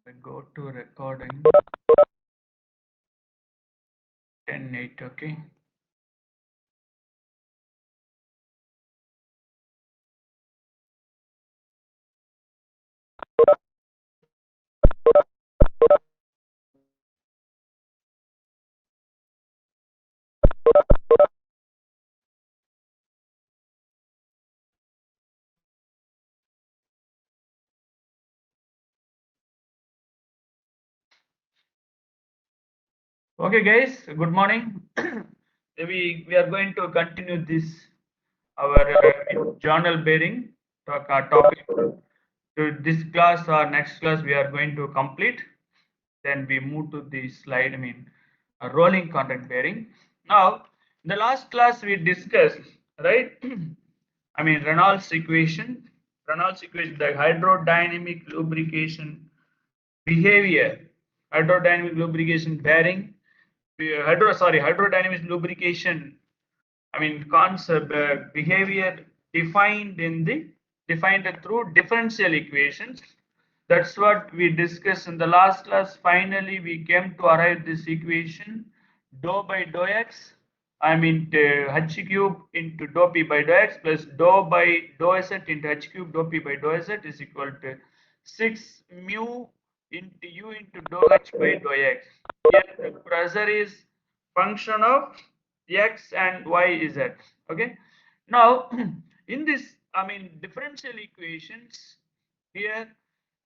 I go to recording 10:08. Okay. Okay, guys. Good morning. we are going to continue this our journal bearing topic. To this class or next class, we are going to complete. Then we move to the slide. Rolling content bearing. Now, in the last class we discussed, right? Reynolds equation. Reynolds equation, the hydrodynamic lubrication behavior, hydrodynamic lubrication bearing, hydrodynamic lubrication. Concept behavior defined in the defined through differential equations. That's what we discussed in the last class. Finally, we came to arrive this equation: dou by dou x. H cube into dou p by dou x plus dou by dou z into h cube dou p by dou z is equal to 6 mu into u into dou h by dou x. Here the pressure is function of x and y is z. Okay. Now, in this, differential equations here,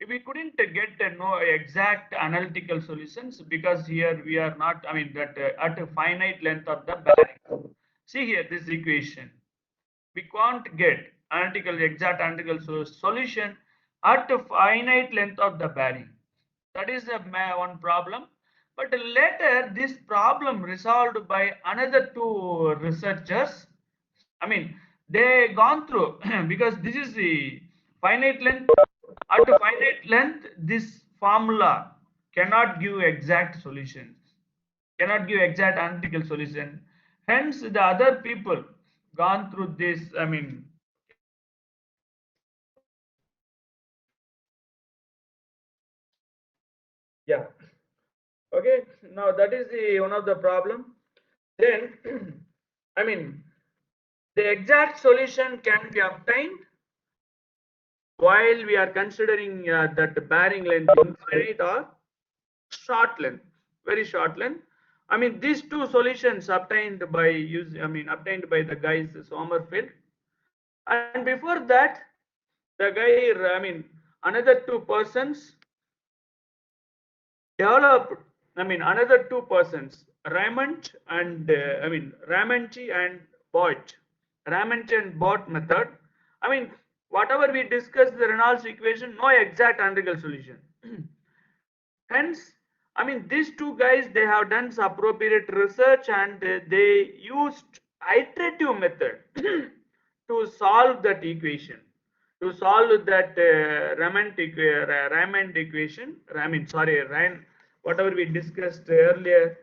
we couldn't get no exact analytical solutions because here we are not, that at a finite length of the bearing. See here, this equation, we can't get exact analytical solution at a finite length of the bearing. That is the one problem. But later, this problem resolved by another two researchers. They gone through because this is the finite length. At a finite length, this formula cannot give exact solutions, cannot give exact analytical solution. Hence, the other people gone through this. Yeah. Okay. Now that is the one of the problem. Then, I mean, the exact solution can be obtained while we are considering that bearing length infinite or short length, very short length. These two solutions obtained by obtained by the guys Sommerfeld, and before that, the guy, another two persons developed. Another two persons, Raymond and Ramanchi and Bott, Ramanchi and Bott method. Whatever we discussed the Reynolds equation, no exact analytical solution. Hence, these two guys, they have done some appropriate research and they used iterative method to solve that equation, to solve that Raymond equation. Whatever we discussed earlier,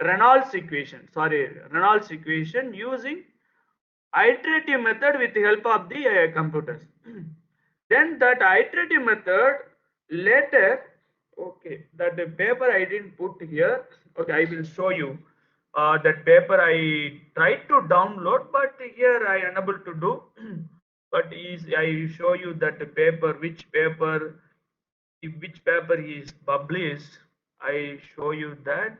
Reynolds equation using iterative method with the help of the computers. Then that iterative method later, okay, that the paper I didn't put here. Okay, I will show you that paper I tried to download, but here I unable to do. But I show you that the paper, which paper is published. I show you that.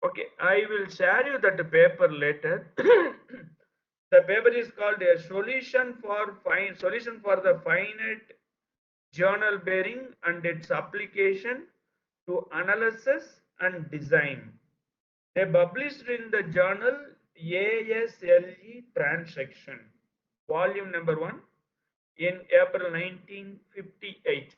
Okay, I will share you that paper later. The paper is called a solution for the finite journal bearing and its application to analysis and design. They published in the journal ASLE Transaction, volume number 1, in April 1958.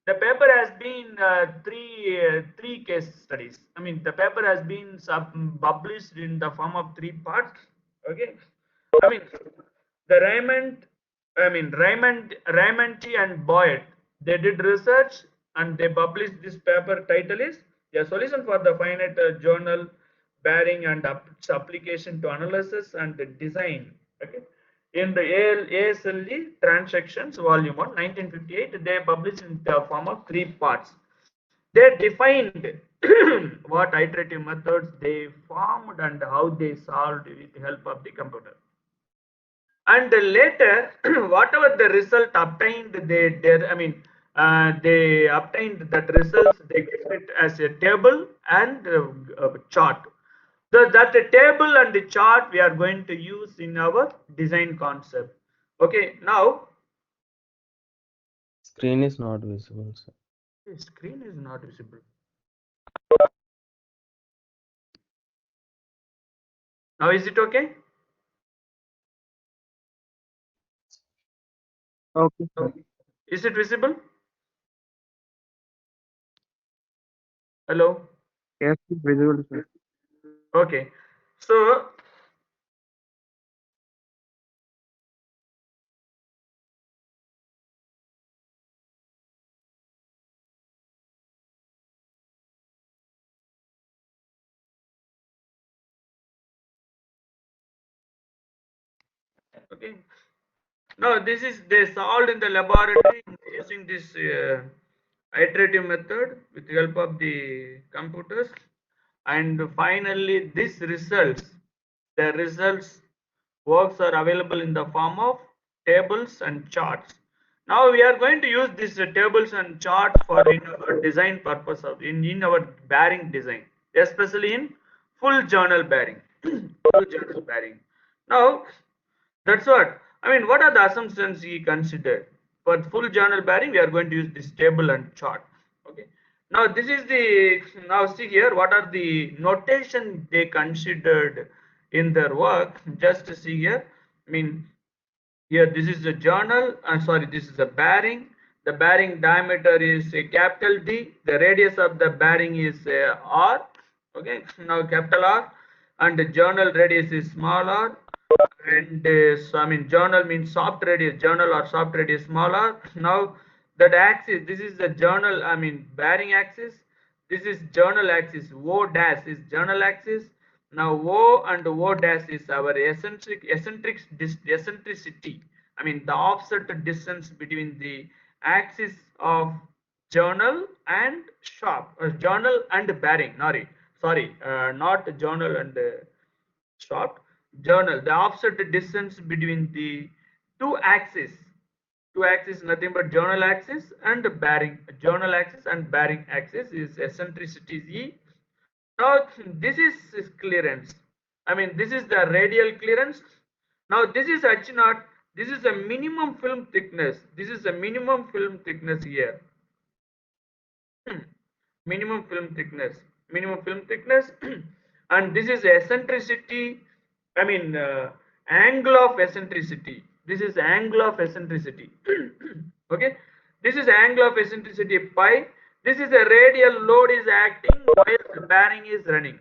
The paper has been three case studies. The paper has been published in the form of 3 parts. Okay. I mean, the Raymond T and Boyd, They did research and they published this paper. Title is a solution for the finite journal bearing and its application to analysis and design. Okay. In the ASLE Transactions Volume 1, 1958, they published in the form of 3 parts. They defined what iterative methods they formed and how they solved with the help of the computer. And later, whatever the result obtained, they obtained that results, they give it as a table and chart. So that table and the chart we are going to use in our design concept. Okay, now Screen is not visible, sir. the screen is not visible. Now is it okay? Okay, sir. Is it visible? Hello. Yes, it's visible, sir. Okay. So okay. No, this is they solved in the laboratory using this iterative method with the help of the computers, and finally this results, the results works are available in the form of tables and charts. Now we are going to use these tables and charts for in our design purpose of in our bearing design, especially in full journal bearing. Full journal bearing. Now that's what I mean. What are the assumptions we considered? For full journal bearing, we are going to use this table and chart. Okay. Now this is the, now see here what are the notation they considered in their work. Just to see here. I mean, here this is a journal. Sorry, this is a bearing. The bearing diameter is a capital D. The radius of the bearing is R. Okay. Now capital R, and the journal radius is small r, and so I mean journal means soft radius, journal or soft radius smaller. Now that axis, this is the journal, I mean bearing axis, this is journal axis, O dash is journal axis. Now O and O dash is our eccentricity, I mean the offset distance between the axis of journal and journal and bearing, not journal and short journal, the offset distance between the two axes nothing but journal axis and bearing, journal axis and bearing axis is eccentricity E. Now this is clearance, I mean this is the radial clearance. Now this is h naught, this is a minimum film thickness, this is a minimum film thickness here. minimum film thickness, minimum film thickness. And this is eccentricity, I mean angle of eccentricity, this is angle of eccentricity. Okay, this is angle of eccentricity pi, this is a radial load is acting while the bearing is running.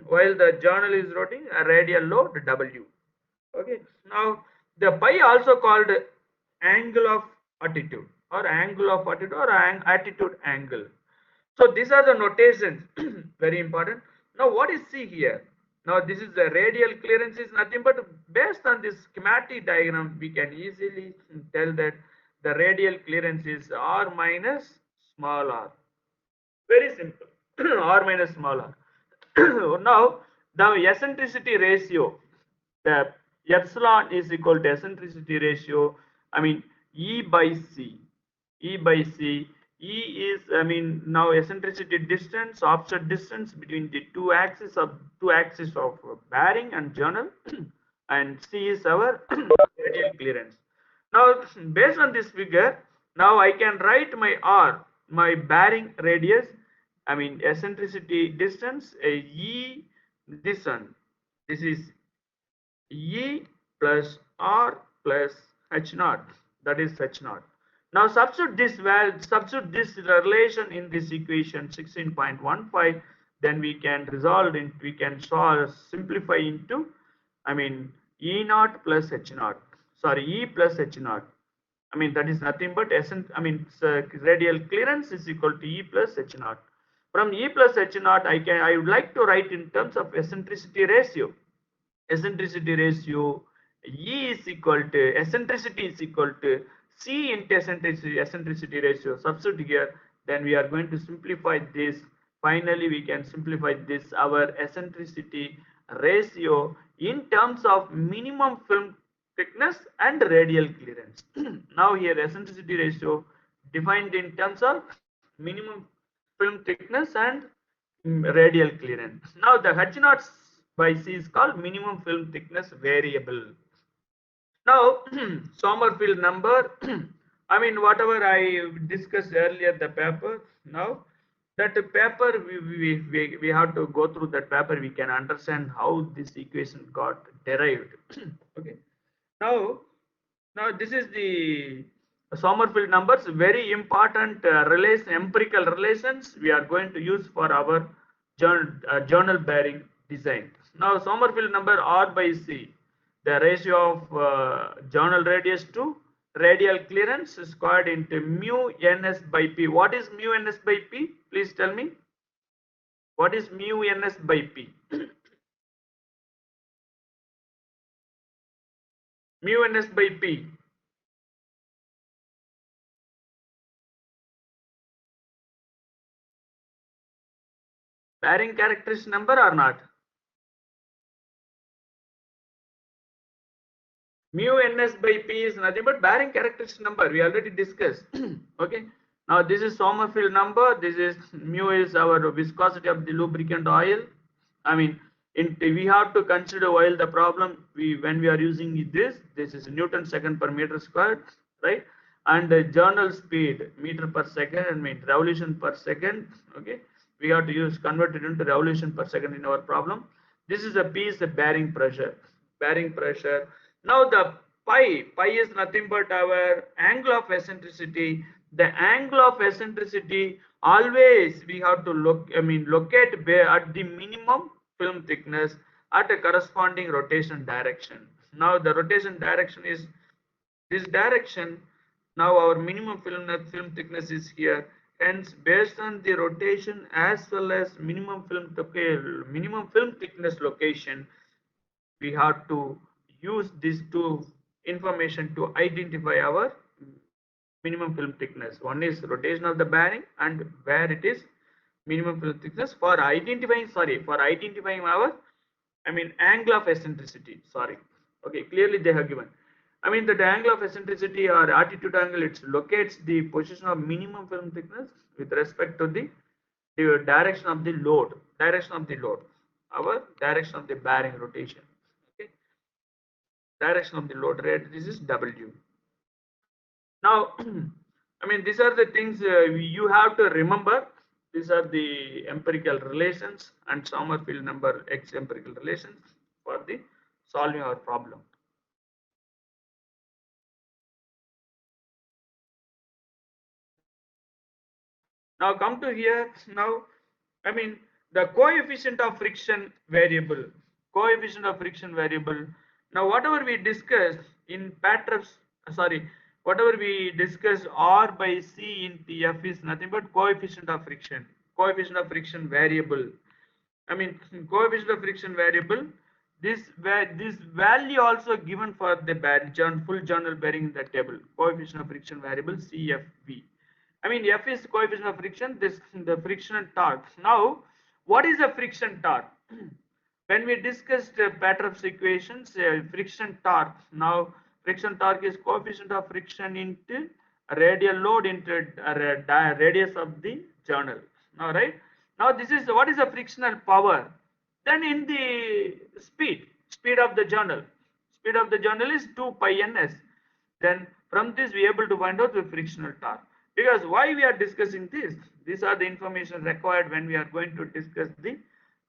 While the journal is rotating, a radial load W. Okay, now the pi also called angle of attitude or angle of attitude or attitude angle. So these are the notations, very important. Now what is C here? Now this is the radial clearance is nothing but based on this schematic diagram, we can easily tell that the radial clearance is R minus small r. Very simple, R minus small r. Now the eccentricity ratio, the epsilon is equal to eccentricity ratio, I mean E by C. E by C. E is, I mean, now eccentricity distance, offset distance between the two axes of bearing and journal, and C is our radial clearance. Now, based on this figure, now I can write my R, my bearing radius, I mean eccentricity distance, E, this one, this is E plus R plus H naught, that is H naught. Now substitute this relation in this equation 16.15, then we can simplify into, I mean E naught plus H naught, sorry E plus H naught. I mean, that is nothing but radial clearance is equal to E plus H naught. From E plus H naught, I would like to write in terms of eccentricity ratio. Eccentricity ratio E is equal to eccentricity is equal to C into eccentricity ratio. Substitute here, then we are going to simplify this. Finally, we can simplify this our eccentricity ratio in terms of minimum film thickness and radial clearance. Now here eccentricity ratio defined in terms of minimum film thickness and radial clearance. Now the H naught by C is called minimum film thickness variable. Now Sommerfeld number, I mean whatever I discussed earlier the paper, now that paper we have to go through that paper, we can understand how this equation got derived. Okay. Now, this is the Sommerfeld numbers, very important empirical relations we are going to use for our journal bearing design. Now, Sommerfeld number R by C, the ratio of journal radius to radial clearance squared into mu ns by p. What is mu ns by p? Please tell me. What is mu ns by p? Mu ns by p. Bearing characteristic number or not? Mu ns by p is nothing but bearing characteristic number. We already discussed. Okay. Now this is Sommerfeld number. This is mu is our viscosity of the lubricant oil. I mean, we have to consider while the problem when we are using this is Newton second per meter squared, right? And the journal speed meter per second and revolution per second. Okay, we have to use converted into revolution per second in our problem. This is P is the bearing pressure. Bearing pressure. Now the pi is nothing but our angle of eccentricity. The angle of eccentricity always we have to locate at the minimum film thickness at a corresponding rotation direction. Now the rotation direction is this direction. Now our minimum film thickness is here. Hence, based on the rotation as well as minimum film thickness location, we have to use these two information to identify our minimum film thickness. One is rotation of the bearing and where it is minimum film thickness for identifying our angle of eccentricity. Sorry. Okay, clearly they have given. The angle of eccentricity or attitude angle, it locates the position of minimum film thickness with respect to the direction of the load, our direction of the bearing rotation. Okay, direction of the load rate. This is W. Now, these are the things you have to remember. These are the empirical relations and Sommerfeld number X empirical relations for the solving our problem. Now come to here. Now, the coefficient of friction variable. Coefficient of friction variable. Now, whatever we discussed in whatever we discussed R by C in TF is nothing but coefficient of friction. Coefficient of friction variable. Coefficient of friction variable. This value also given for the full journal bearing in the table. Coefficient of friction variable CFV. F is coefficient of friction, this the friction torque. Now, what is a friction torque? When we discussed Patter's equations, friction torque. Now, friction torque is coefficient of friction into radial load into radius of the journal. All right. Now, this is what is the frictional power? Then in the speed of the journal. Speed of the journal is 2 pi ns. Then from this we are able to find out the frictional torque. Because why we are discussing this? These are the information required when we are going to discuss the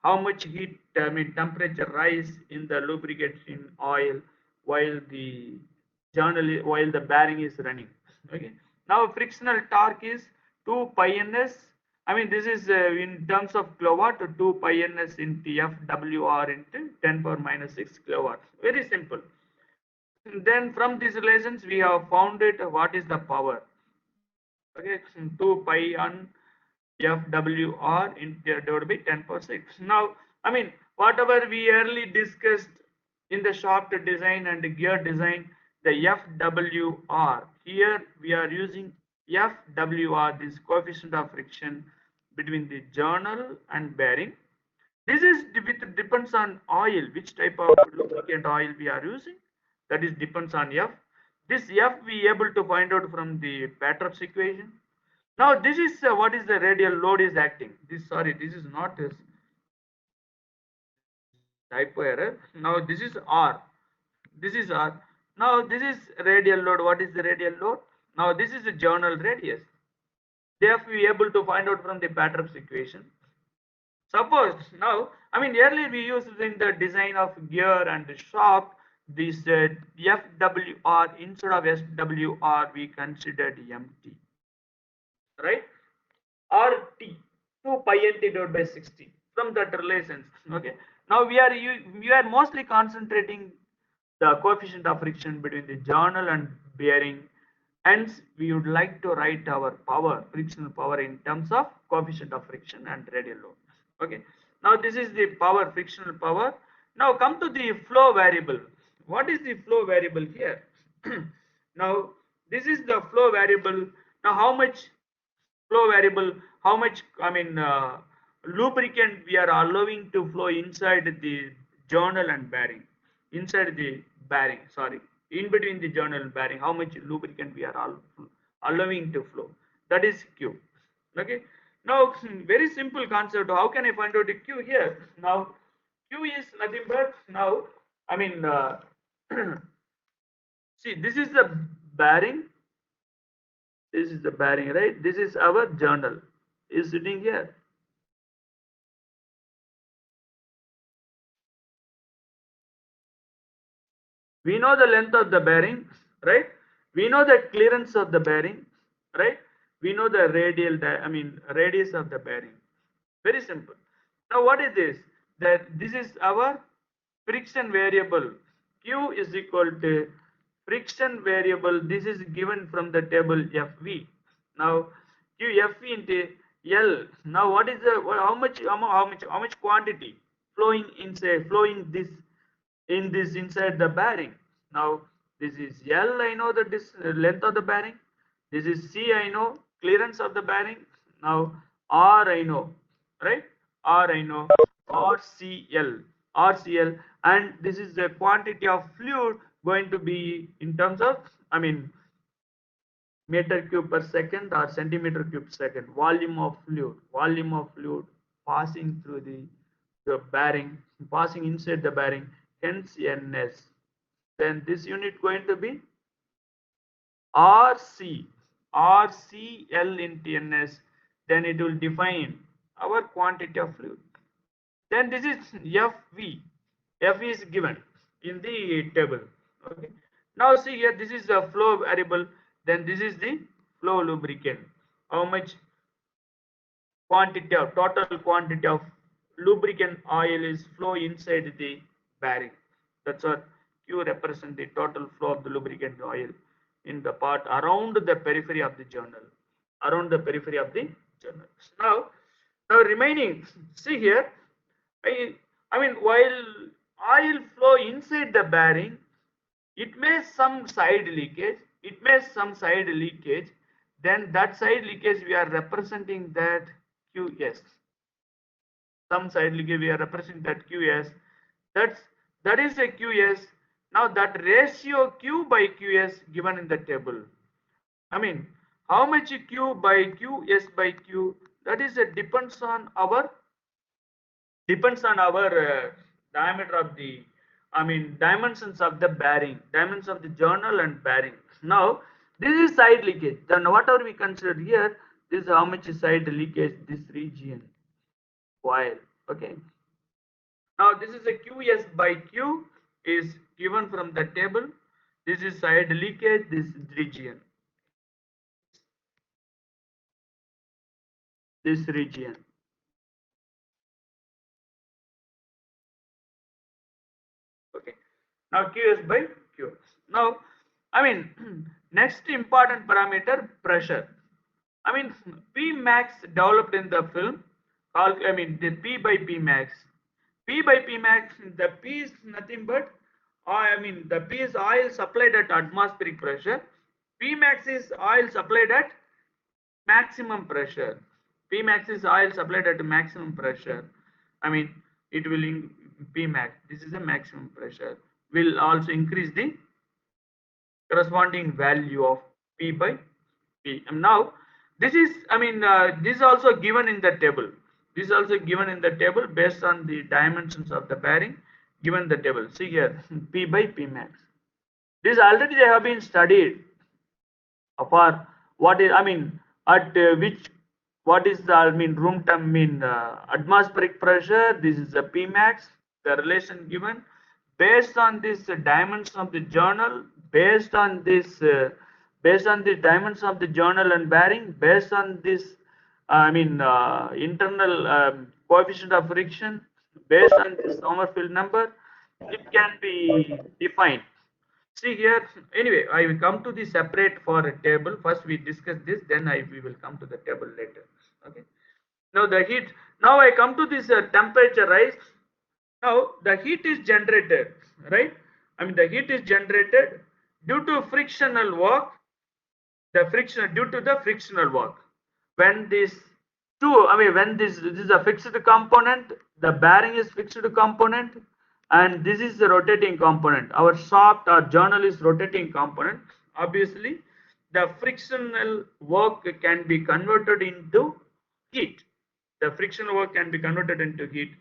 how much heat temperature rise in the lubricant in oil while the while the bearing is running. Okay. Now frictional torque is 2 pi ns. This is in terms of kilowatt, 2 pi ns in TF WR into 10 power minus 6 kilowatts. Very simple. Then from these relations we have found it what is the power. Okay, 2 pi on FWR divided by 10 power 6. Now, I mean, whatever we early discussed in the shaft design and gear design, the FWR, here we are using FWR, this coefficient of friction between the journal and bearing. This is depends on oil, which type of lubricant oil we are using. That is depends on F. This F we able to find out from the Patrap's equation. Now this is what is the radial load is acting. This is not this typo error. Now this is R. This is R. Now this is radial load. What is the radial load? Now this is the journal radius. Therefore we able to find out from the Patrap's equation. Suppose now, I mean, earlier we used in the design of gear and shaft this FWR instead of SWR we considered MT, right? Or T 2 pi NT divided by 60 from that relations. Okay. Now we are mostly concentrating the coefficient of friction between the journal and bearing. Hence, we would like to write our power, frictional power in terms of coefficient of friction and radial load. Okay. Now this is the power, frictional power. Now come to the flow variable. What is the flow variable here? Now this is the flow variable. Now how much flow variable, how much, I mean, lubricant we are allowing to flow inside the journal and bearing, inside the bearing, sorry, in between the journal and bearing, how much lubricant we are allowing to flow. That is Q. Okay. Now, very simple concept. How can I find out the Q here? Now, Q is nothing but now, I mean, see, this is the bearing. This is the bearing, right? This is our journal. Is sitting here. We know the length of the bearing, right? We know the clearance of the bearing, right? We know the radius of the bearing. Very simple. Now what is this? That this is our friction variable. Q is equal to friction variable. This is given from the table FV. Now Q FV into L. Now what is the how much quantity flowing inside flowing this in this inside the bearing? Now this is L, I know the length of the bearing. This is C, I know clearance of the bearing. Now R, I know, right? R, I know RCL, RCL, and this is the quantity of fluid going to be in terms of, I mean, meter cube per second or centimeter cube per second. Volume of fluid passing through the bearing, passing inside the bearing, hence NS. Then this unit going to be RC, RCL into NS. Then it will define our quantity of fluid. Then this is FV. F is given in the table. Okay. Now see here, this is the flow variable. Then this is the flow lubricant. How much quantity of total quantity of lubricant oil is flow inside the bearing. That's what Q represents the total flow of the lubricant oil in the part around the periphery of the journal. Around the periphery of the journal. Now remaining, see here, I mean, while oil flow inside the bearing, it may some side leakage. It may some side leakage. Then that side leakage we are representing that QS. Some side leakage we are representing that QS. That is a QS. Now that ratio Q by QS given in the table. I mean, how much Q by Q, S by Q, that is a depends on our diameter of the, I mean, dimensions of the bearing, dimensions of the journal and bearing. Now, this is side leakage. Then whatever we consider here, this is how much is side leakage, this region, while, okay. Now, this is a QS by Q is given from the table. This is side leakage, this region. This region. Okay. Now QS by Q. Now, I mean, next important parameter, pressure. I mean, P max developed in the film, I mean, the P by P max. P by P max, the P is nothing but, I mean, the P is oil supplied at atmospheric pressure. P max is oil supplied at maximum pressure. P max is oil supplied at maximum pressure. I mean, it will P max. This is the maximum pressure. Will also increase the corresponding value of P by P. And now, this is, I mean, this is also given in the table. This is also given in the table based on the dimensions of the bearing given the table. See here, P by P max. This already they have been studied for what is, I mean, at which, what is the, I mean, room term, mean, atmospheric pressure. This is the P max, the relation given based on this dimensions of the journal, based on this, based on the dimensions of the journal and bearing, based on this, I mean, internal coefficient of friction, based on this Sommerfeld number, it can be defined. See here, anyway, I will come to the separate for a table. First we discuss this, then we will come to the table later. Okay. Now the heat, now I come to this temperature rise. Now the heat is generated, right? I mean the heat is generated due to frictional work, the friction, due to the frictional work. When this two, I mean when this is a fixed component, the bearing is fixed component, and this is the rotating component. Our shaft or journal is rotating component. Obviously the frictional work can be converted into heat. The frictional work can be converted into heat.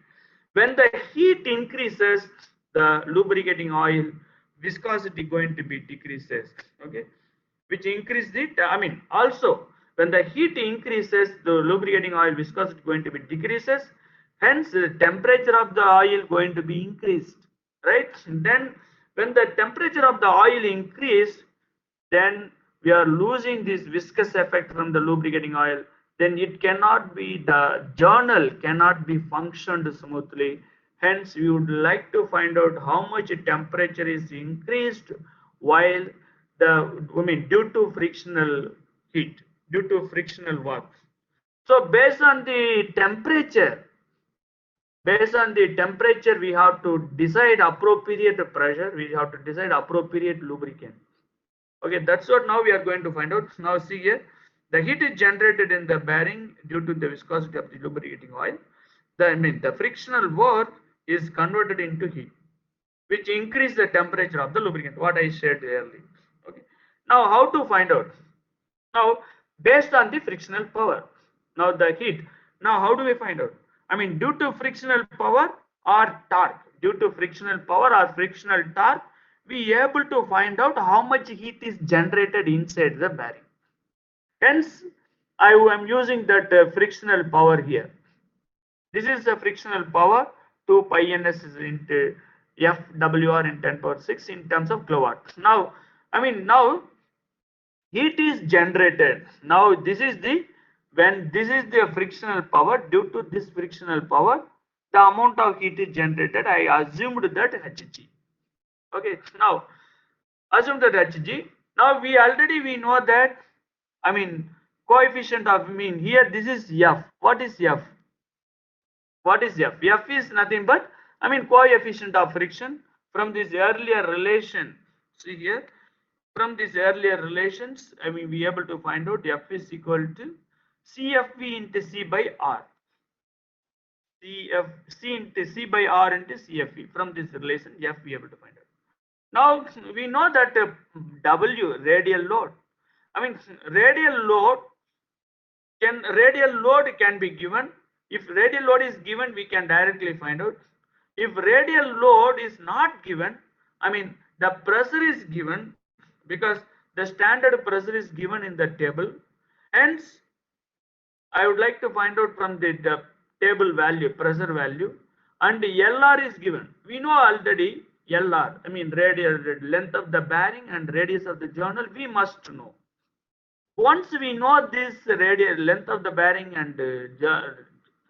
When the heat increases, the lubricating oil viscosity going to be decreases. Okay, which increase the, I mean, also when the heat increases, the lubricating oil viscosity going to be decreases. Hence, the temperature of the oil going to be increased, right? And then, when the temperature of the oil increased, then we are losing this viscous effect from the lubricating oil. Then it cannot be, the journal cannot be functioned smoothly. Hence, we would like to find out how much temperature is increased while the, I mean, due to frictional heat, due to frictional work. So based on the temperature, we have to decide appropriate pressure, we have to decide appropriate lubricant. Okay, that's what now we are going to find out. Now see here, the heat is generated in the bearing due to the viscosity of the lubricating oil. I mean, the frictional work is converted into heat, which increase the temperature of the lubricant, what I said earlier. Okay, now how to find out? Now, based on the frictional power, now the heat, now how do we find out? I mean, due to frictional power or torque, due to frictional power or frictional torque, we are able to find out how much heat is generated inside the bearing. Hence, I am using that frictional power here. This is the frictional power, 2 pi ns into FWR in 10 power 6 in terms of kilowatt. Now, I mean, now heat is generated. Now this is the, when this is the frictional power, due to this frictional power, the amount of heat is generated. I assumed that Hg. Okay, now assume that Hg. Now we know that, I mean, coefficient of, I mean, here this is F. What is F? What is F? F is nothing but, I mean, coefficient of friction. From this earlier relation, see here, from these earlier relations, I mean, we are able to find out F is equal to CFV into C by R. C into C by R into CFV. From this relation, F we are able to find out. Now, we know that W, radial load. I mean, radial load can be given. If radial load is given, we can directly find out. If radial load is not given, I mean, the pressure is given, because the standard pressure is given in the table. Hence, I would like to find out from the table value, pressure value, and LR is given. We know already LR, I mean, radial length of the bearing and radius of the journal, we must know. Once we know this radius, length of the bearing and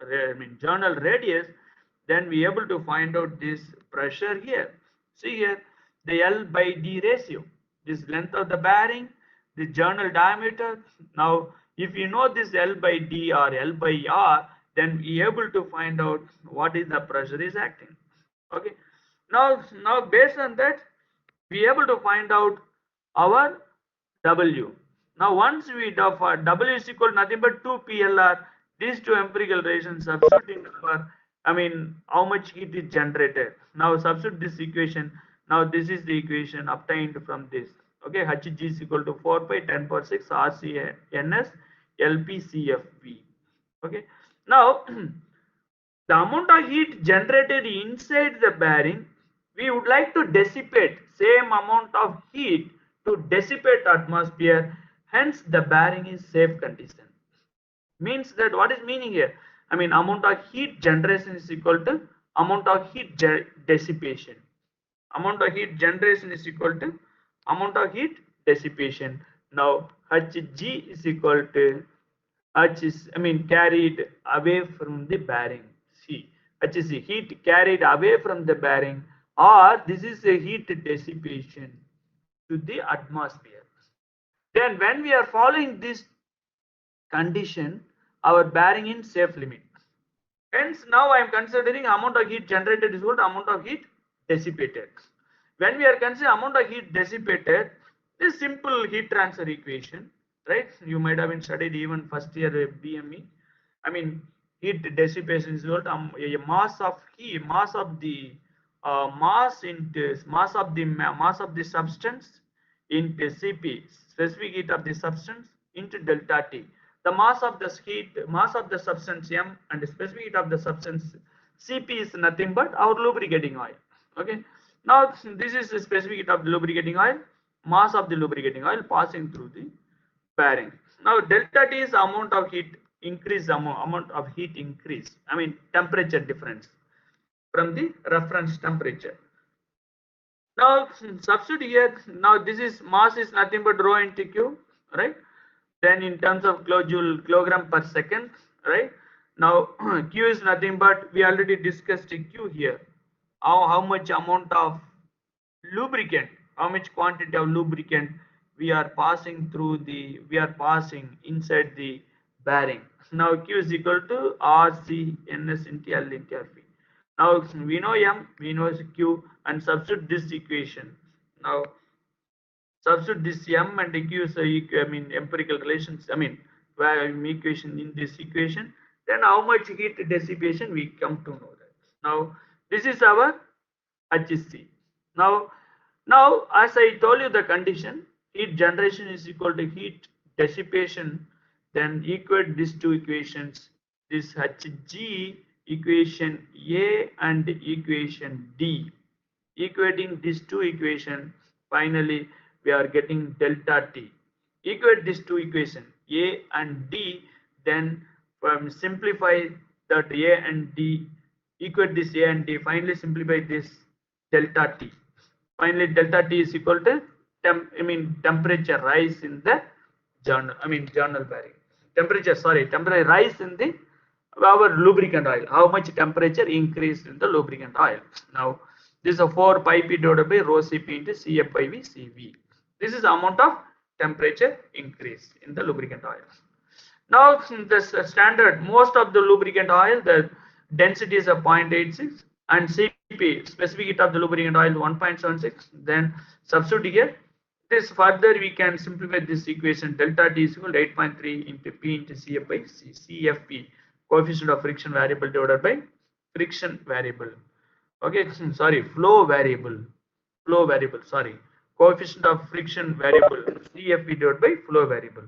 I mean, journal radius, then we are able to find out this pressure here. See here, the L by D ratio. this length of the bearing, the journal diameter. Now, if you know this L by D or L by R, then we are able to find out what is the pressure is acting. Okay. Now based on that, we are able to find out our W. Now, once we W is equal to nothing but 2 PLR, these two empirical relations substituting for, I mean, how much heat is generated. Now, substitute this equation. Now, this is the equation obtained from this. Okay, Hg is equal to 4 pi 10 power 6 RCNS LPCFV. Okay, now the amount of heat generated inside the bearing, we would like to dissipate same amount of heat to dissipate atmosphere, hence the bearing is safe condition. Means that what is meaning here? I mean, amount of heat generation is equal to amount of heat dissipation. Amount of heat generation is equal to amount of heat dissipation. Now Hg is equal to H is, I mean, carried away from the bearing. See, H is heat carried away from the bearing, or this is a heat dissipation to the atmosphere. Then when we are following this condition, our bearing in safe limit. Hence, now I am considering amount of heat generated is equal to amount of heat dissipated. When we are considering amount of heat dissipated, this simple heat transfer equation, right? You might have been studied even first year BME. I mean, heat dissipation is equal to a mass of heat, mass of the mass of the substance into Cp, specific heat of the substance, into delta T. The mass of the mass of the substance M and the specific heat of the substance Cp is nothing but our lubricating oil. Okay. Now this is the specific heat of the lubricating oil, mass of the lubricating oil passing through the bearing. Now delta T is amount of heat increase, amount of heat increase. I mean temperature difference from the reference temperature. Now substitute here. Now this is mass is nothing but rho into Q, right? Then in terms of kilojoule, kilogram per second, right? Now Q is nothing but, we already discussed Q here. How much amount of lubricant, how much quantity of lubricant we are passing inside the bearing. Now Q is equal to RCNS into L into Rp. Now we know M, we know Q, and substitute this equation. Now substitute this M and Q is empirical relations, equation in this equation, then how much heat dissipation we come to know that. Now this is our HC. Now as I told you the condition, heat generation is equal to heat dissipation, then equate these two equations, this Hg equation A and equation D. Equating these two equations, finally we are getting delta T. Equate these two equations A and D, then simplify that A and D, equate this A and D, finally simplify this delta T. Finally delta T is equal to temperature rise in the journal bearing. Temperature rise in the our lubricant oil. How much temperature increased in the lubricant oil. Now this is a 4 pi p divided by rho Cp into Cf by V Cv. This is the amount of temperature increase in the lubricant oil. Now the standard, most of the lubricant oil, the density is a 0.86 and Cp, specific heat of the lubricant oil, 1.76. Then substitute here. This further we can simplify this equation, delta T is equal to 8.3 into P into Cf by Cfp, coefficient of friction variable divided by friction variable. Okay, sorry, flow variable, sorry, coefficient of friction variable, CFV divided by flow variable.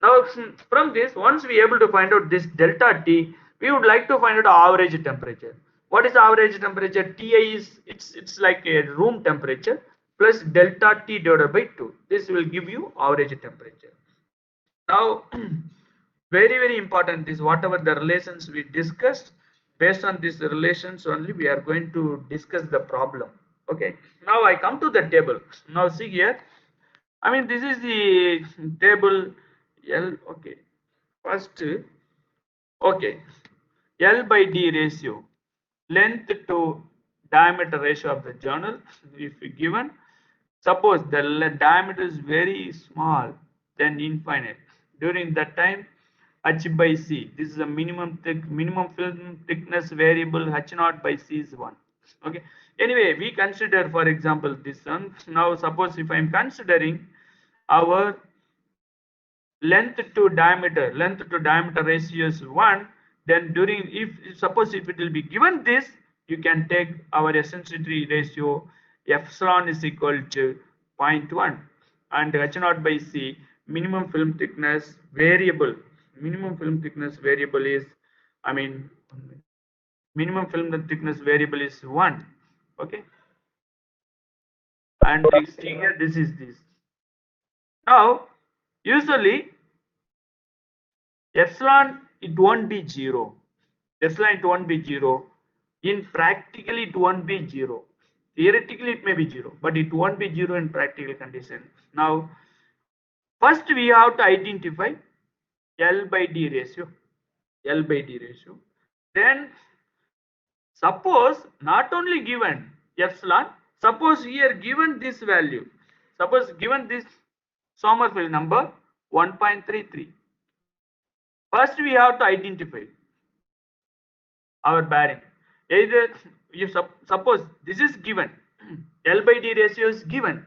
Now from this, once we are able to find out this delta T, we would like to find out average temperature. What is average temperature? Ti is, it's like a room temperature plus delta T divided by 2. This will give you average temperature. Now very important is whatever the relations we discussed, based on these relations only we are going to discuss the problem. Okay, now I come to the table. Now see here, this is the table L. Okay, first, okay, L by D ratio, length to diameter ratio of the journal if given, Suppose the diameter is very small, then infinite. During that time, h by c. This is a minimum film thickness variable. H naught by c is 1. Okay. Anyway, we consider, for example, this one. Now, suppose if I am considering our length to diameter ratio is 1, then during, if suppose if it will be given this, you can take our eccentricity ratio epsilon is equal to 0.1, and h naught by c, minimum film thickness variable is, I mean, minimum film thickness variable is 1. Okay, and this here, this is this. Now, usually epsilon, it won't be 0. Epsilon, it won't be 0. In practically, it won't be 0. Theoretically, it may be 0, but it won't be 0 in practical condition. Now, first we have to identify L by D ratio. L by D ratio. Then, suppose not only given epsilon, suppose here given this value, suppose given this Sommerfeld number 1.33. First, we have to identify our bearing. Either you suppose this is given, L by D ratio is given,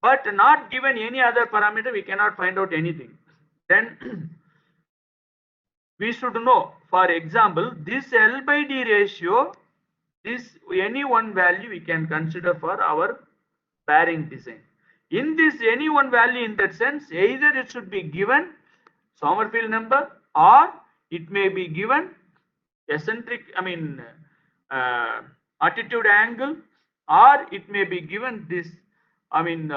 but not given any other parameter, we cannot find out anything. Then we should know, for example, this L by D ratio, this any one value we can consider for our bearing design. In this any one value, in that sense, either it should be given Sommerfeld number, or it may be given eccentric, I mean, uh, attitude angle, or it may be given this, I mean,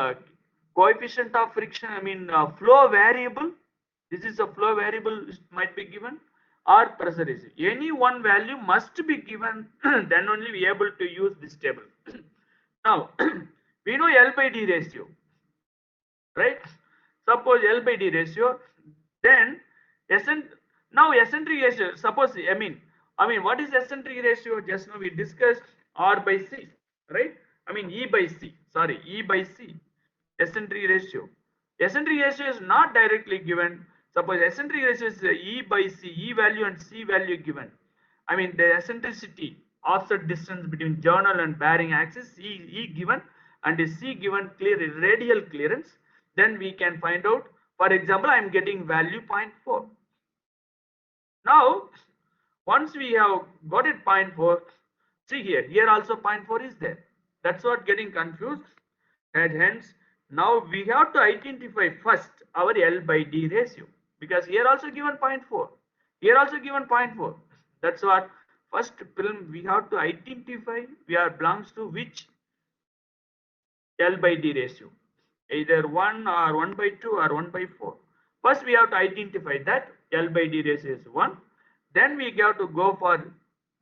coefficient of friction, I mean, flow variable. This is a flow variable, might be given, or pressure is. Any one value must be given, then only we are able to use this table. Now, we know L by D ratio, right? Suppose L by D ratio, then now eccentric ratio, suppose, I mean what is eccentric ratio? Just now we discussed R by C, right? I mean E by C, sorry, E by C, eccentric ratio. Eccentric ratio is not directly given. Suppose eccentric ratio is E by C, E value and C value given. I mean the eccentricity, offset distance between journal and bearing axis, E given, and is C given, clear radial clearance. Then we can find out, for example, I am getting value 0.4. Now, once we have got it 0.4, see here also 0.4 is there. That's what getting confused. And hence, now we have to identify first our L by D ratio, because here also given 0.4, here also given 0.4. That's what first film we have to identify, we are belongs to which L by D ratio, either 1 or 1 by 2 or 1 by 4. First we have to identify that L by D ratio is 1. Then we have to go for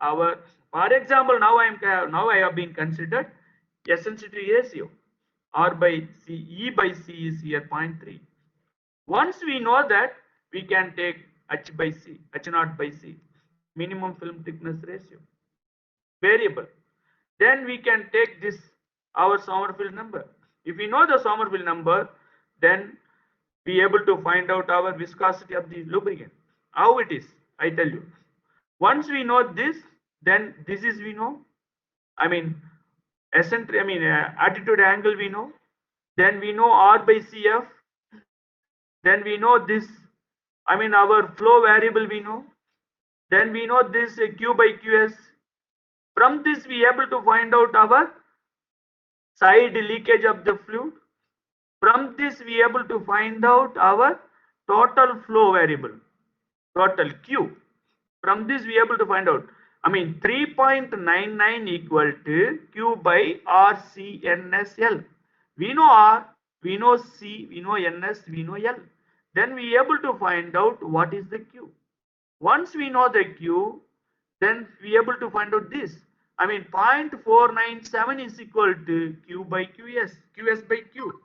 our, for example, now I have been considered eccentricity ratio. R by C, E by C is here 0.3. Once we know that, we can take H by C, H naught by C, minimum film thickness ratio, variable. Then we can take this, our Sommerfeld number. If we know the Sommerfeld number, then be able to find out our viscosity of the lubricant. How it is, I tell you. Once we know this, then this is we know. I mean, attitude angle we know. Then we know R by CF. Then we know this, our flow variable we know. Then we know this Q by QS. From this we are able to find out our side leakage of the fluid. From this we are able to find out our total flow variable, total Q. From this we are able to find out, 3.99 equal to Q by RCNSL. We know R, we know C, we know NS, we know L. Then we are able to find out what is the Q. Once we know the Q, then we are able to find out this. 0.497 is equal to Q by QS, QS by Q.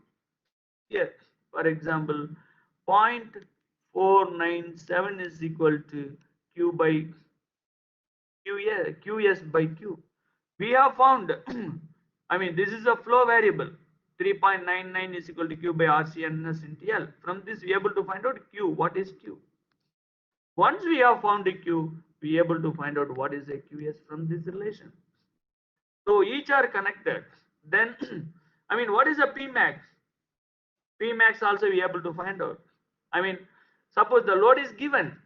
Here, for example, 0.497 is equal to Q by QS by Q. We have found, this is a flow variable. 3.99 is equal to Q by RCNS into L. From this, we are able to find out Q. What is Q? Once we have found a Q, we are able to find out what is a QS from this relation. So each are connected. Then, I mean, what is a P max? P max also we are able to find out. I mean, suppose the load is given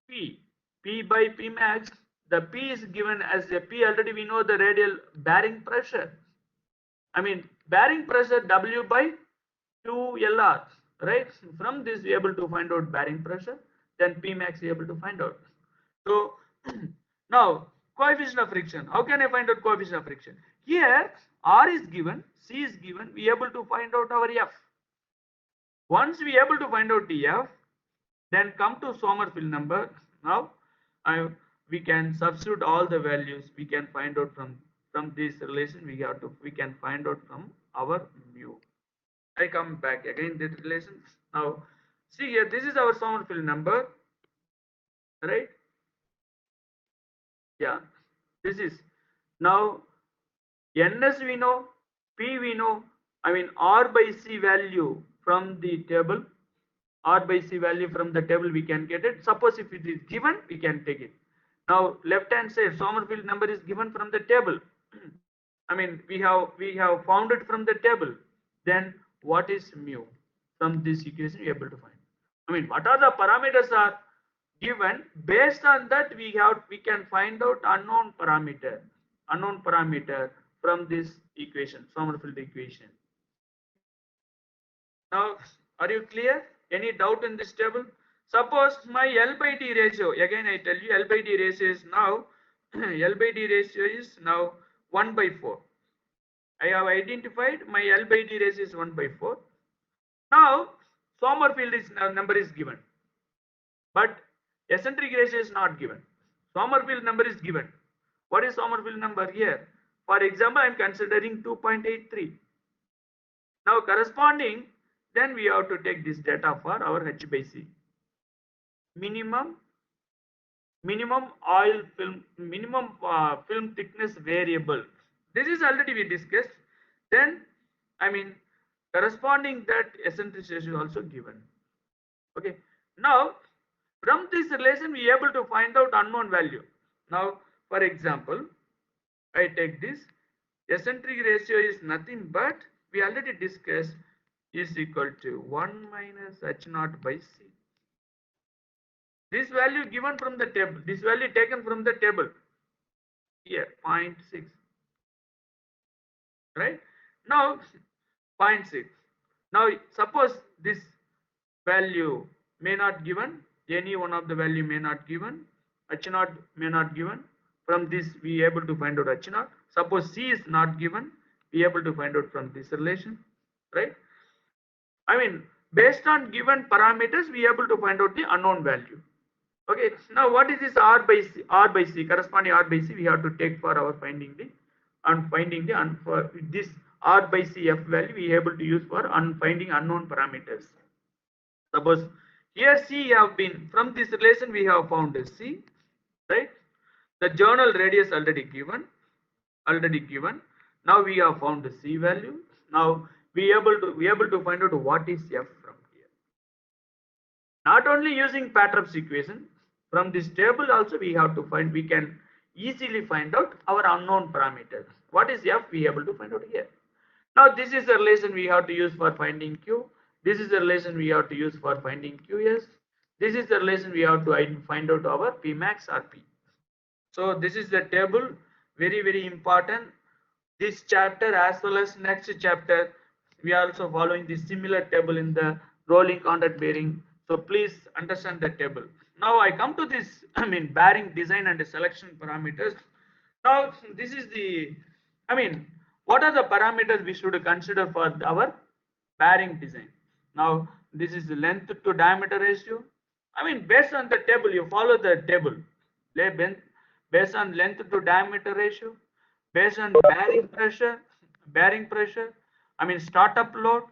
P by P max. The P is given as a P. Already we know the radial bearing pressure. I mean, bearing pressure W by 2LR, right? From this we are able to find out bearing pressure. Then P max we are able to find out. So now coefficient of friction. How can I find out coefficient of friction? Here R is given, C is given. We are able to find out our F. Once we are able to find out F, then come to Sommerfeld number. Now we can substitute all the values we can find out from this relation. We can find out from our mu. I come back again the relations. Now see here, this is our Sommerfeld number, right? Yeah, this is now ns we know, p we know. I mean r by c value from the table. R by C value from the table we can get it. Suppose if it is given, we can take it. Now left hand side Sommerfeld number is given from the table. I mean we have found it from the table. Then what is mu? From this equation we are able to find. I mean what are the parameters are given, based on that we can find out unknown parameter from this equation, Sommerfeld equation. Now, are you clear? Any doubt in this table? Suppose my L by D ratio, again I tell you L by D ratio is now, L by D ratio is now 1 by 4. I have identified my L by D ratio is 1 by 4. Now, Sommerfeld number is given, but eccentric ratio is not given. Sommerfeld number is given. What is Sommerfeld number here? For example, I am considering 2.83. Now, corresponding, then we have to take this data for our H by C. Minimum oil film, film thickness variable. This is already we discussed. Then, I mean, corresponding that eccentricity is also given. Okay. Now, from this relation, we are able to find out unknown value. Now, for example, I take this. Eccentric ratio is nothing but we already discussed is equal to 1 minus h naught by c. This value given from the table, this value taken from the table here 0.6, right? Now 0.6. Now suppose this value may not given, any one of the value may not given, h naught may not given. From this we are able to find out h naught. Suppose c is not given, we are able to find out from this relation, right? I mean, based on given parameters, we are able to find out the unknown value. Okay, now what is this R by C? R by C, corresponding R by C, we have to take for our finding the for this R by C F value, we are able to use for finding unknown parameters. Suppose here C have been, from this relation we have found C, right? The journal radius already given. Now we have found the C value. Now we are able to find out what is F from here. Not only using Patrap's equation, from this table also we have to find, we can easily find out our unknown parameters. What is F? We are able to find out here. Now this is the relation we have to use for finding Q. This is the relation we have to use for finding QS. This is the relation we have to find out our P max or P. So this is the table, very important. This chapter as well as next chapter, we are also following the similar table in the rolling contact bearing. So please understand the table. Now I come to this, I mean, bearing design and selection parameters. Now this is the, I mean, what are the parameters we should consider for our bearing design? Now this is the length to diameter ratio. I mean, based on the table, you follow the table. Based on length to diameter ratio, based on bearing pressure, I mean startup load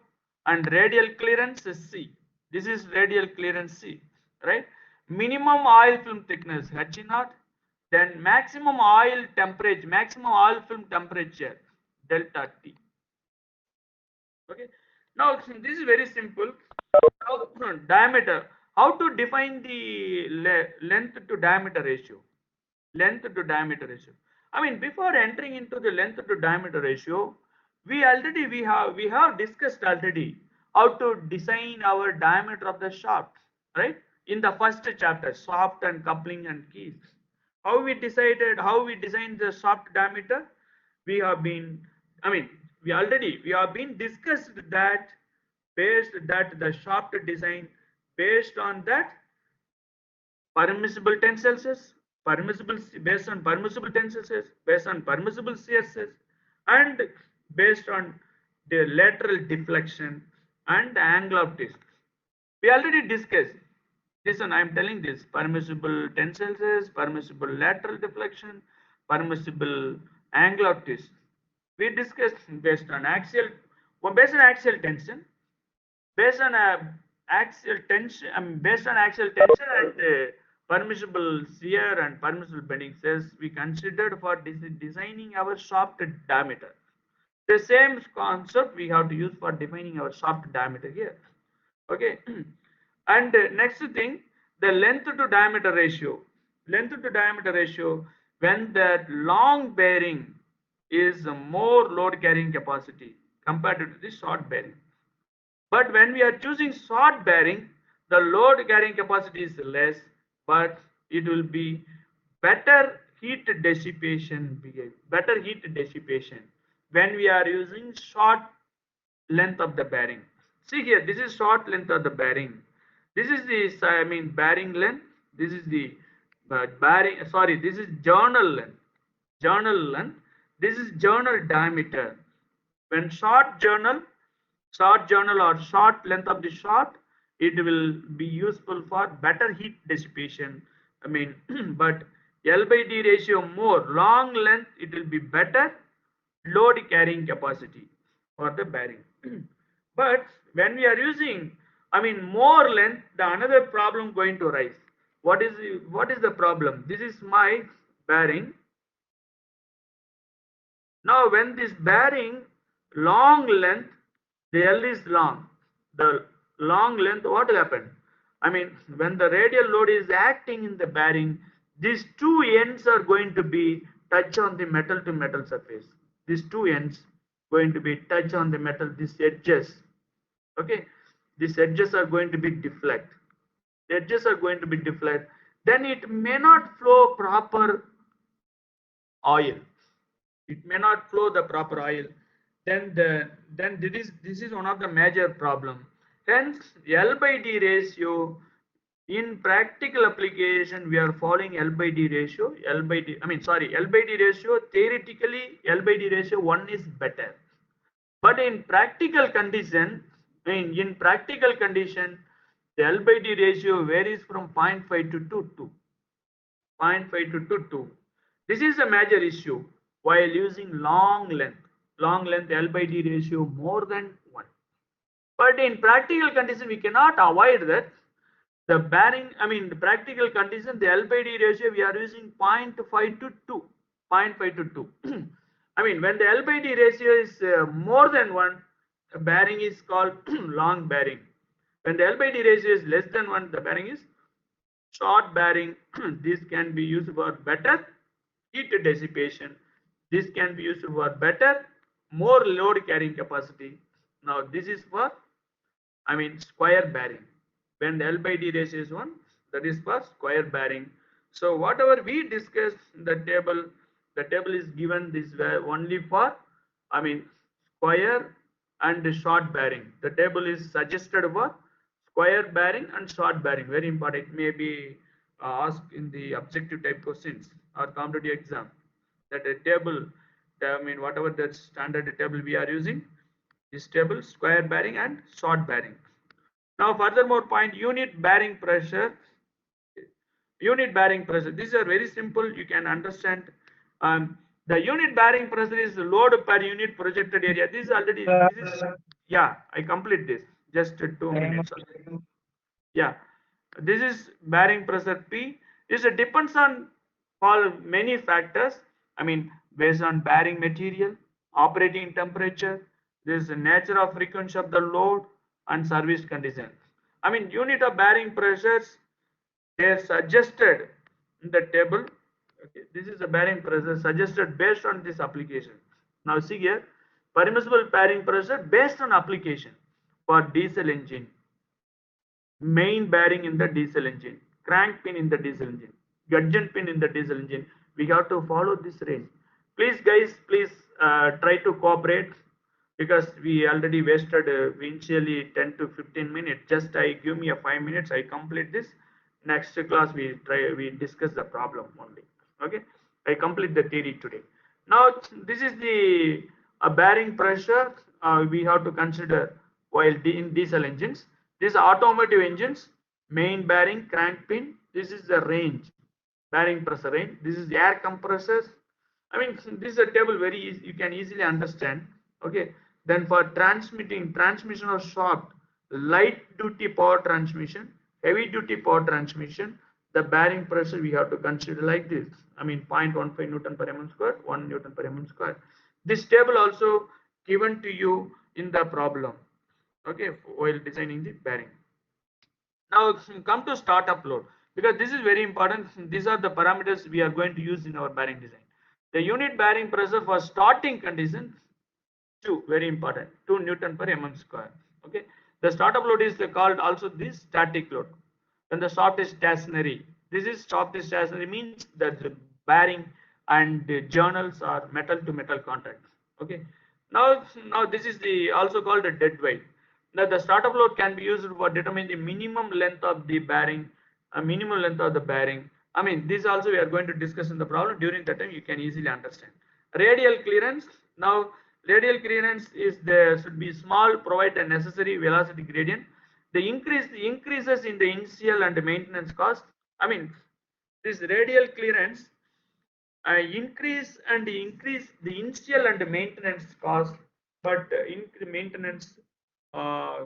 and radial clearance C. This is radial clearance C, right? Minimum oil film thickness H naught, then maximum oil film temperature delta T. Okay. Now this is very simple. Now, diameter. How to define the length to diameter ratio? Length to diameter ratio. I mean, before entering into the length to diameter ratio, we have discussed already how to design our diameter of the shaft, right? In the first chapter, shaft and coupling and keys. How we designed the shaft diameter? We have been, I mean, we have been discussed that based that the shaft design based on that permissible tensile stress, permissible based on permissible tensile stress, based on permissible shear stress, and based on the lateral deflection and the angle of twist. We already discussed this, and I am telling this: permissible tensile stress, permissible lateral deflection, permissible angle of twist. We discussed based on axial tension, based on axial tension, based on axial tension and permissible shear and permissible bending stress, we considered for designing our shaft diameter. The same concept we have to use for defining our shaft diameter here. Okay. And next thing, the length to diameter ratio. Length to diameter ratio, when the long bearing is more load carrying capacity compared to the short bearing. But when we are choosing short bearing, the load carrying capacity is less, but it will be better heat dissipation, better heat dissipation when we are using short length of the bearing. See here, this is short length of the bearing. This is the, bearing length. This is the this is journal length. Journal length. This is journal diameter. When short journal or short length of the shaft, it will be useful for better heat dissipation. I mean, but L by D ratio more, long length, it will be better load carrying capacity for the bearing. But when we are using, more length, the another problem going to rise. What is the problem? This is my bearing. Now, when this bearing long length, the L is long. The long length, what will happen? When the radial load is acting in the bearing, these two ends are going to be touch on the metal to metal surface. These two ends going to be touch on the metal, these edges. Okay, these edges are going to be deflect. The edges are going to be deflect. Then it may not flow proper oil. It may not flow the proper oil. Then this is one of the major problem. Hence, L by D ratio in practical application we are following L by D ratio. L by D ratio, theoretically L by D ratio 1 is better. But in practical condition, in practical condition, the L by D ratio varies from 0.5 to 2. 0.5 to 2. This is a major issue while using long length. Long length L by D ratio more than 1. But in practical condition, we cannot avoid that. The bearing, the practical condition, the L by D ratio, we are using 0.5 to 2. 0.5 to 2. When the L by D ratio is more than 1, the bearing is called long bearing. When the L by D ratio is less than 1, the bearing is short bearing. This can be used for better heat dissipation. This can be used for better, more load carrying capacity. Now this is for, square bearing. When the L by D ratio is 1, that is for square bearing. So whatever we discussed in the table is given this way only for, square and short bearing. The table is suggested for square bearing and short bearing. Very important. It may be asked in the objective type questions or competitive exam. That a table, whatever that standard table we are using, this table, square bearing and short bearing. Now, furthermore point, unit bearing pressure. Unit bearing pressure. These are very simple. You can understand. The unit bearing pressure is load per unit projected area. This is already. This is, yeah. I complete this. Just 2 minutes. Yeah. This is bearing pressure P. This depends on all many factors. Based on bearing material, operating temperature, This is the nature of frequency of the load and service condition. I mean, unit of bearing pressures, they are suggested in the table. Okay, this is the bearing pressure suggested based on this application. Now see here, permissible bearing pressure based on application for diesel engine, main bearing in the diesel engine, crank pin in the diesel engine, gudgeon pin in the diesel engine. We have to follow this range. Please, guys, please try to cooperate because we already wasted initially 10 to 15 minutes. Just I give me a 5 minutes. I complete this. Next class we discuss the problem only. Okay, I complete the theory today. Now this is the bearing pressure we have to consider while in diesel engines. These automotive engines, main bearing, crank pin. This is the range, bearing pressure range. This is the air compressors. I mean, this is a table very easy. You can easily understand. Okay. Then for transmission of shaft, light duty power transmission, heavy duty power transmission, the bearing pressure we have to consider like this. I mean 0.15 Newton per mm square, 1 Newton per mm square. This table also given to you in the problem. Okay, while designing the bearing. Now come to startup load, because this is very important. These are the parameters we are going to use in our bearing design. The unit bearing pressure for starting condition, 2, very important, 2 Newton per mm square. Okay, the startup load is called also this static load. Then the shaft is stationary. This is shaft is stationary means that the bearing and the journals are metal to metal contact. Okay, now this is the also called a dead weight. Now the startup load can be used for determining the minimum length of the bearing, minimum length of the bearing. I mean, this also we are going to discuss in the problem. During that time, you can easily understand. Radial clearance. Now, radial clearance is there should be small, provide the necessary velocity gradient. The increases in the initial and maintenance cost. I mean, this radial clearance increase the initial and maintenance cost, but maintenance uh,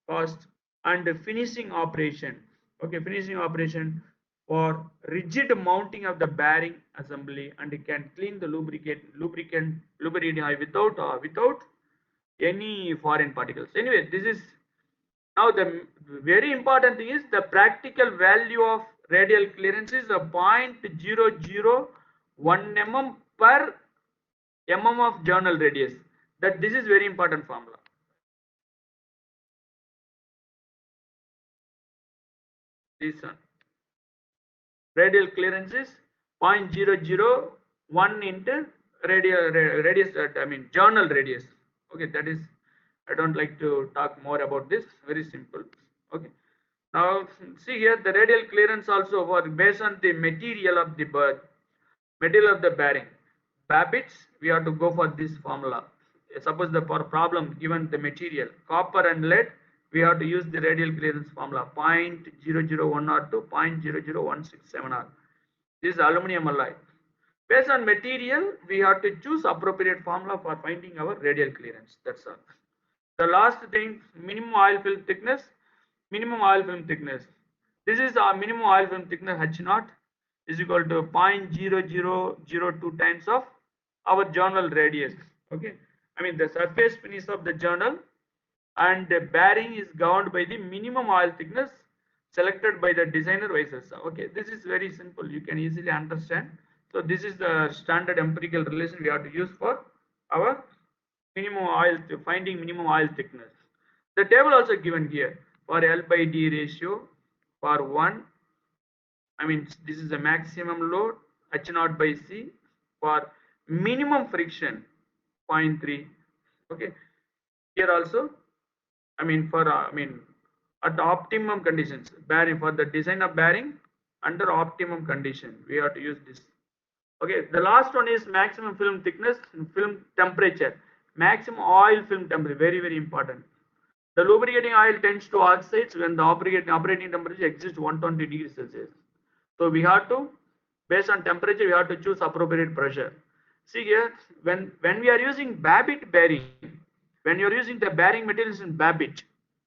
cost and finishing operation. Okay, finishing operation for rigid mounting of the bearing assembly, and it can clean the lubricating oil without any foreign particles. Anyway, this is now the very important thing is the practical value of radial clearance is a 0.001 mm per mm of journal radius. That this is very important formula. This one. Radial clearance is 0.001 into radius. I mean journal radius. Okay, that is. I don't like to talk more about this. Very simple. Okay. Now see here the radial clearance also for based on the material of the bearing. Babbitts, we have to go for this formula. Suppose the for problem given the material copper and lead, we have to use the radial clearance formula 0.001 or to 0.00167 r. This is aluminum alloy. Based on material, we have to choose appropriate formula for finding our radial clearance. That's all. The last thing, minimum oil film thickness. Minimum oil film thickness. This is our minimum oil film thickness H naught is equal to 0.0002 times of our journal radius. Okay, I mean the surface finish of the journal, and the bearing is governed by the minimum oil thickness selected by the designer vice versa. Okay, this is very simple. You can easily understand. So this is the standard empirical relation we have to use for our minimum oil finding minimum oil thickness. The table also given here for L by D ratio for 1. I mean this is the maximum load H naught by C for minimum friction 0.3. Okay, here also I mean for at optimum conditions bearing for the design of bearing under optimum condition we have to use this. Okay, the last one is maximum film thickness, film temperature, maximum oil film temperature, very important. The lubricating oil tends to oxides when the operating temperature exceeds 120 degrees Celsius. So we have to, based on temperature, we have to choose appropriate pressure. See here, when we are using Babbitt bearing, when you are using the bearing materials in Babbitt,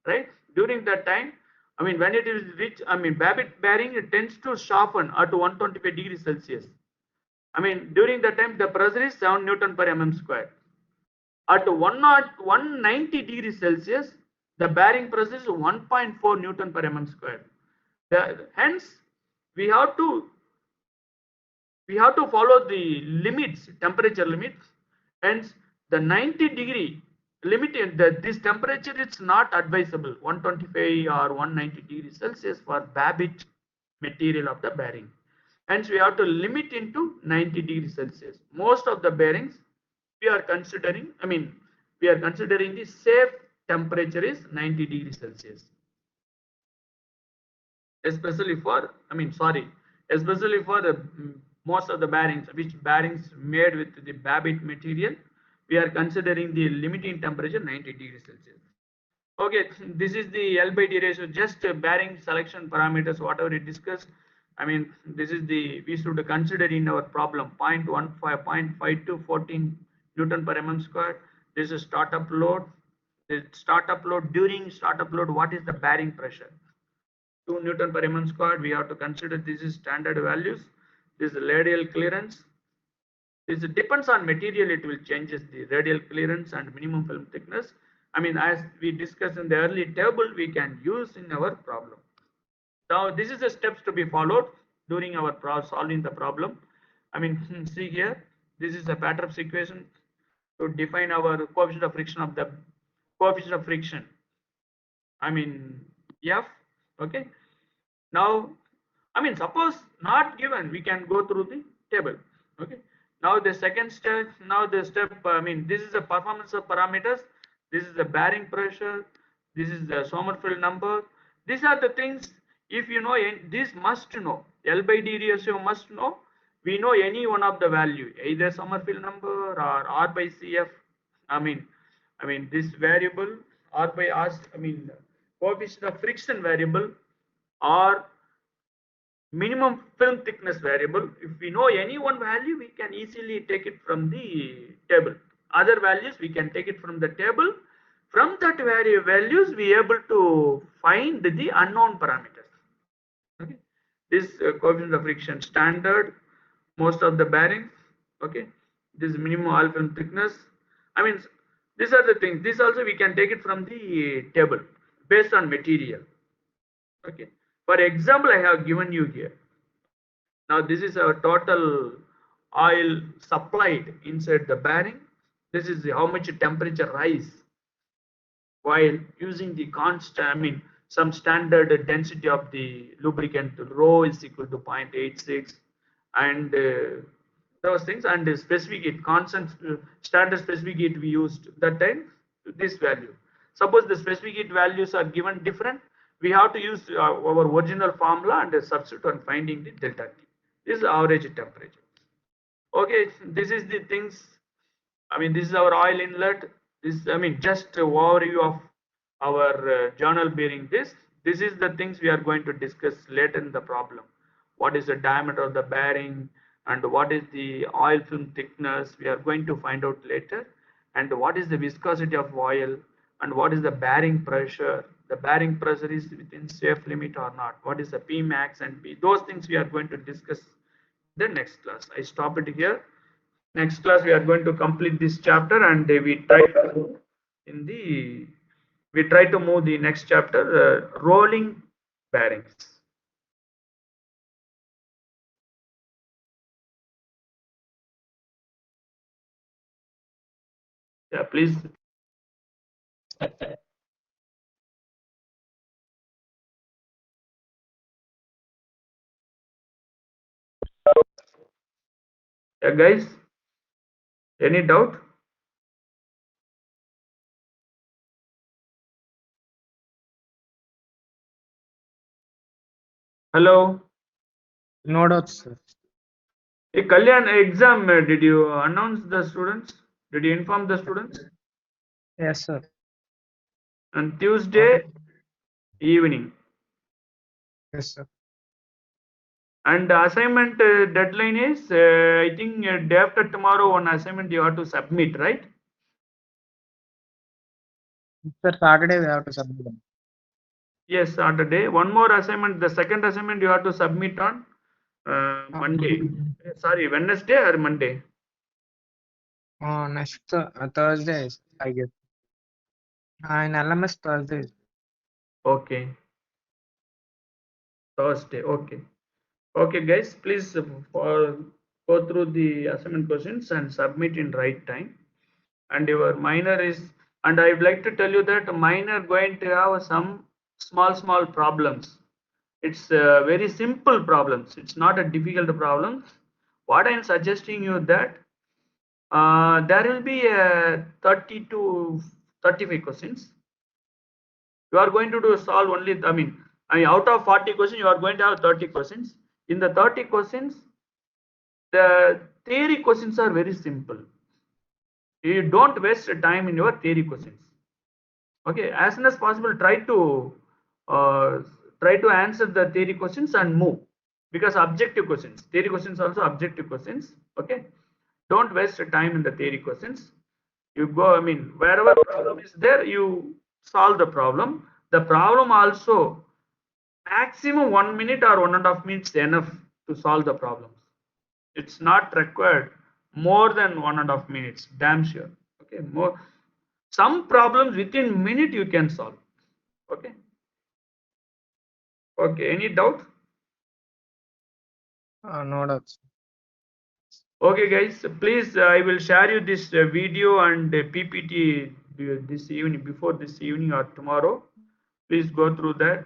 right? During that time, I mean when it is rich, I mean Babbitt bearing it tends to soften at 125 degrees Celsius. I mean during that time the pressure is 7 Newton per mm square. At 190 degrees Celsius, the bearing pressure is 1.4 Newton per mm square. Hence, we have to follow the limits, temperature limits. Hence, the 90-degree limit in this temperature is not advisable, 125 or 190 degrees Celsius for Babbitt material of the bearing. Hence, we have to limit into 90 degrees Celsius. Most of the bearings we are considering, we are considering the safe temperature is 90 degrees Celsius. Especially for, especially for the most of the bearings, which bearings made with the Babbitt material, we are considering the limiting temperature 90 degrees Celsius. Okay, this is the L by D ratio, just bearing selection parameters, whatever we discussed. This is the, we should consider in our problem 0.15, 0.5 14 Newton per mm square. This is startup load. The startup load, during startup load, what is the bearing pressure? 2 Newton per mm squared. We have to consider this is standard values. This is radial clearance. This depends on material, it will changes the radial clearance and minimum film thickness. As we discussed in the early table, we can use in our problem. Now, this is the steps to be followed during our solving the problem. See here, this is a Patrap's equation to define our coefficient of friction of the coefficient of friction. F. Okay. Now, suppose not given, we can go through the table. Okay. Now the second step, this is the performance of parameters. This is the bearing pressure. This is the Sommerfeld number. These are the things, if you know, this must know. L by D ratio must know. We know any one of the value, either Sommerfeld number or R by CF. This variable, R by R, coefficient of friction variable, or minimum film thickness variable. If we know any one value, we can easily take it from the table. Other values we can take it from the table. From that values, we are able to find the unknown parameters. Okay. This coefficient of friction standard, most of the bearings. Okay. This minimum oil film thickness. These are the things. This also we can take it from the table based on material. Okay. For example, I have given you here. Now this is our total oil supplied inside the bearing. This is how much temperature rise while using the constant, some standard density of the lubricant. Rho is equal to 0.86, and those things, and the specific heat, constant standard specific heat we used that time, this value. Suppose the specific heat values are given different, we have to use our original formula and substitute on finding the delta T. This is average temperature. Okay, this is the things. This is our oil inlet. This, just overview of our journal bearing. This is the things we are going to discuss later in the problem. What is the diameter of the bearing, and what is the oil film thickness? We are going to find out later. And what is the viscosity of oil, and what is the bearing pressure? The bearing pressure is within safe limit or not? What is the P max and P? Those things we are going to discuss the next class. I stop it here. Next class we are going to complete this chapter, and we try to move the next chapter, rolling bearings. Yeah, please. Yeah, guys, any doubt? Hello. No doubts, sir. Hey, Kalyan, exam, did you announce the students? Did you inform the students? Yes, sir. On Tuesday evening. Yes, sir. And the assignment deadline is, I think, day after tomorrow, one assignment you have to submit, right? Sir, Saturday we have to submit them. Yes, Saturday. One more assignment, the second assignment you have to submit on Monday. Sorry, Wednesday or Monday? Next Thursday, I guess. In LMS Thursday. Okay, Thursday. Okay. Okay, guys, please go through the assignment questions and submit in right time. And your minor is, and I would like to tell you that minor going to have some small problems. It's very simple problems. It's not a difficult problem. What I'm suggesting you that there will be 30 to 35 questions. You are going to do solve only, I mean, out of 40 questions, you are going to have 30 questions. In the 30 questions, the theory questions are very simple. You don't waste time in your theory questions. Okay, as soon as possible, uh, try to answer the theory questions and move, because objective questions, theory questions also objective questions. Okay, don't waste time in the theory questions. You go, I mean, wherever problem is there, you solve the problem. The problem also maximum 1 minute or 1.5 minutes enough to solve the problems. It's not required more than 1.5 minutes, damn sure. Okay, more, some problems within minute you can solve. Okay. Okay, any doubt? No doubts. Okay, guys, please, I will share you this video and PPT this evening, before this evening or tomorrow. Please go through that.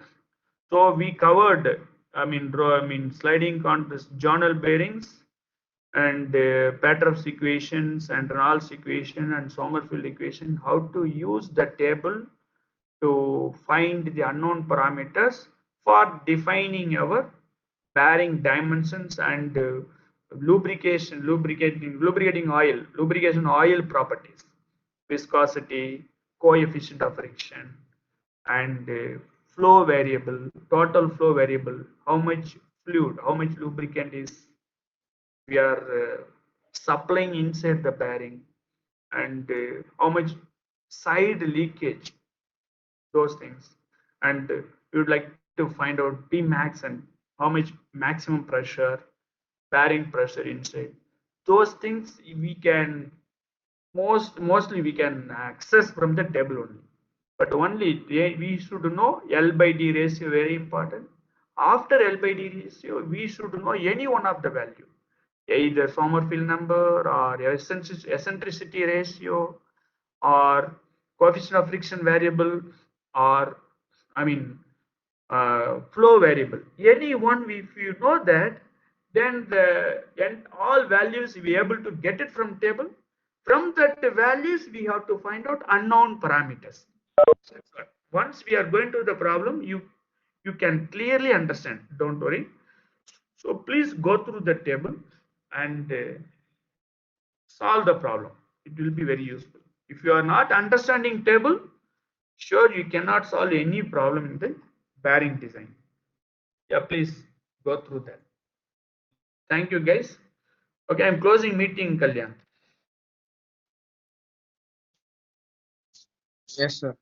So we covered, I mean, sliding contest, journal bearings, and Petrov equations and Reynolds equation and Sommerfeld equation, how to use the table to find the unknown parameters for defining our bearing dimensions and lubrication oil properties, viscosity, coefficient of friction, and flow variable, total flow variable, how much fluid, how much lubricant is we are supplying inside the bearing, and how much side leakage, those things. And we would like to find out Pmax and how much maximum pressure, bearing pressure inside. Those things we can mostly we can access from the table only. But only we should know L by D ratio, very important. After L by D ratio, we should know any one of the value, either Sommerfeld number or eccentricity ratio or coefficient of friction variable, or I mean flow variable. Any one, if you know that, then all values we are able to get it from table. From that values, we have to find out unknown parameters. Once we are going to the problem, you can clearly understand. Don't worry. So please go through the table and solve the problem. It will be very useful. If you are not understanding table, sure you cannot solve any problem in the bearing design. Yeah, please go through that. Thank you, guys. Okay, I'm closing meeting, Kalyan. Yes, sir.